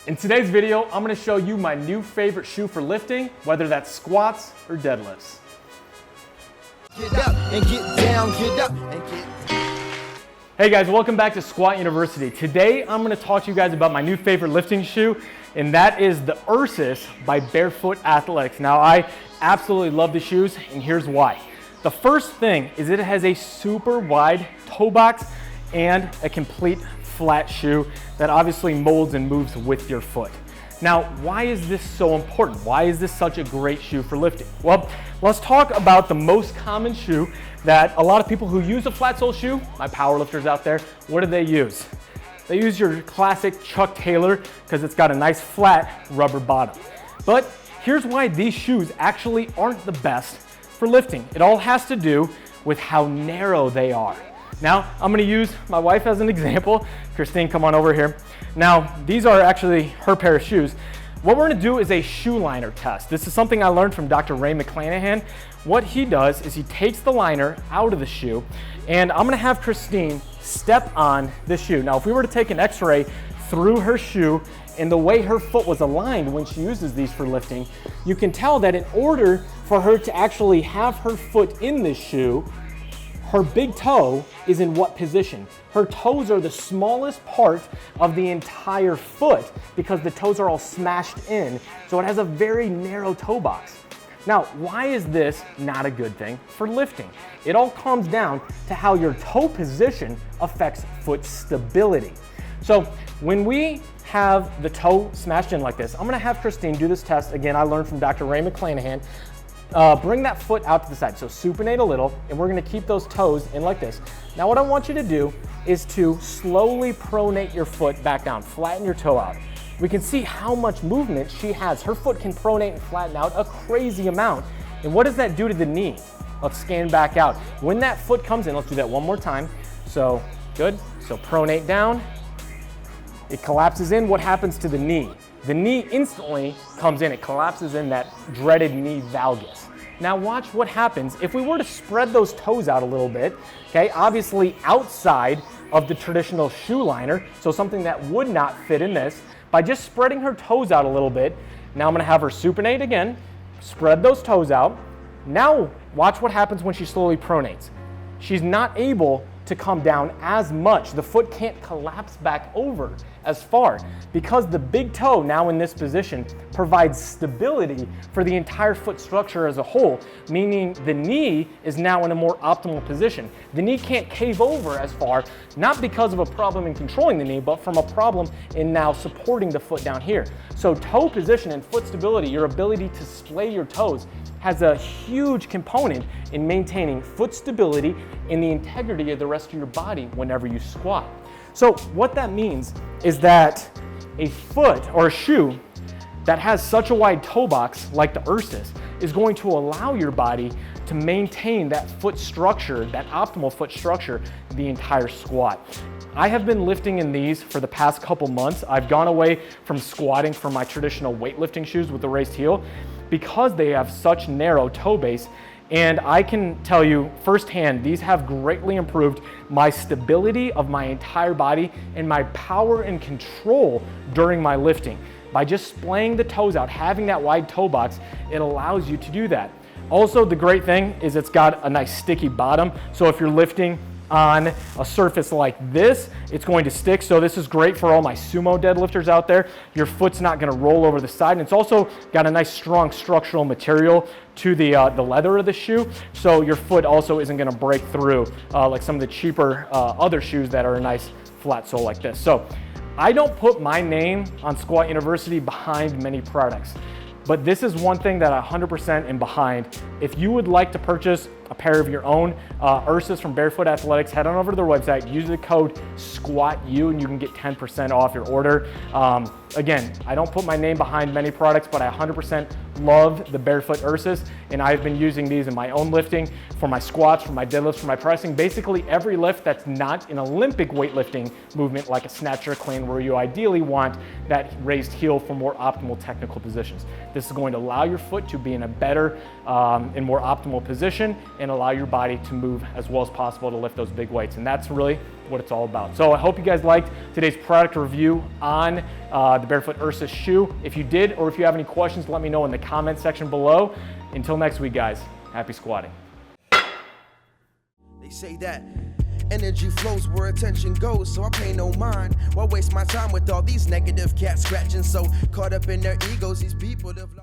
In today's video, I'm going to show you my new favorite shoe for lifting, whether that's squats or deadlifts. Get up and get down, get up and get. Hey guys, welcome back to SquatUniversity. Today, I'm going to talk to you guys about my new favorite lifting shoe, and that is the Ursus by Bearfoot Athletics. Now, I absolutely love the shoes, and here's why. The first thing is it has a super wide toe box and a complete flat shoe that obviously molds and moves with your foot. Now, why is this so important? Why is this such a great shoe for lifting? Well, let's talk about the most common shoe that a lot of people who use a flat sole shoe, my power lifters out there, what do they use? They use your classic Chuck Taylor because it's got a nice flat rubber bottom. But here's why these shoes actually aren't the best for lifting. It all has to do with how narrow they are. Now, I'm gonna use my wife as an example. Christine, come on over here. Now, these are actually her pair of shoes. What we're gonna do is a shoe liner test. This is something I learned from Dr. Ray McClanahan. What he does is he takes the liner out of the shoe, and I'm gonna have Christine step on this shoe. Now, if we were to take an x-ray through her shoe and the way her foot was aligned when she uses these for lifting, you can tell that in order for her to actually have her foot in this shoe, her big toe is in what position? Her toes are the smallest part of the entire foot because the toes are all smashed in, so it has a very narrow toe box. Now, why is this not a good thing for lifting? It all comes down to how your toe position affects foot stability. So when we have the toe smashed in like this, I'm gonna have Christine do this test. Again, I learned from Dr. Ray McClanahan. Bring that foot out to the side, so supinate a little, and we're gonna keep those toes in like this. Now what I want you to do is to slowly pronate your foot back down, flatten your toe out. We can see how much movement she has. Her foot can pronate and flatten out a crazy amount. And what does that do to the knee? Let's scan back out. When that foot comes in, let's do that one more time. So, good, so pronate down. It collapses in, what happens to the knee? The knee instantly comes in, it collapses in that dreaded knee valgus. Now watch what happens if we were to spread those toes out a little bit, okay? Obviously outside of the traditional shoe liner, so something that would not fit in this. By just spreading her toes out a little bit, now I'm gonna have her supinate again, spread those toes out. Now watch what happens when she slowly pronates. She's not able to come down as much. The foot can't collapse back over as far because the big toe now in this position provides stability for the entire foot structure as a whole, meaning the knee is now in a more optimal position. The knee can't cave over as far, not because of a problem in controlling the knee, but from a problem in now supporting the foot down here. So toe position and foot stability, your ability to splay your toes, has a huge component in maintaining foot stability and the integrity of the rest of your body whenever you squat. So what that means is that a foot or a shoe that has such a wide toe box like the Ursus is going to allow your body to maintain that foot structure, that optimal foot structure, the entire squat. I have been lifting in these for the past couple months. I've gone away from squatting from my traditional weightlifting shoes with the raised heel because they have such narrow toe base. And I can tell you firsthand, these have greatly improved my stability of my entire body and my power and control during my lifting. By just splaying the toes out, having that wide toe box, it allows you to do that. Also, the great thing is it's got a nice sticky bottom. So if you're lifting on a surface like this, it's going to stick. So this is great for all my sumo deadlifters out there. Your foot's not gonna roll over the side. And it's also got a nice strong structural material to the leather of the shoe. So your foot also isn't gonna break through like some of the cheaper other shoes that are a nice flat sole like this. So I don't put my name on SquatUniversity behind many products, but this is one thing that I 100% am behind. If you would like to purchase a pair of your own Ursus from Bearfoot Athletics, head on over to their website, use the code SquatU, and you can get 10% off your order. Again, I don't put my name behind many products, but I 100% love the Bearfoot Ursus, and I've been using these in my own lifting, for my squats, for my deadlifts, for my pressing, basically every lift that's not an Olympic weightlifting movement like a snatch or a clean, where you ideally want that raised heel for more optimal technical positions. This is going to allow your foot to be in a better and more optimal position and allow your body to move as well as possible to lift those big weights. And that's really what it's all about. So I hope you guys liked today's product review on the Bearfoot Ursus shoe. If you did, or if you have any questions, let me know in the comment section below. Until next week, guys, happy squatting. They say that energy flows where attention goes, so I pay no mind. Why waste my time with all these negative cats scratching? So caught up in their egos, these people have lost.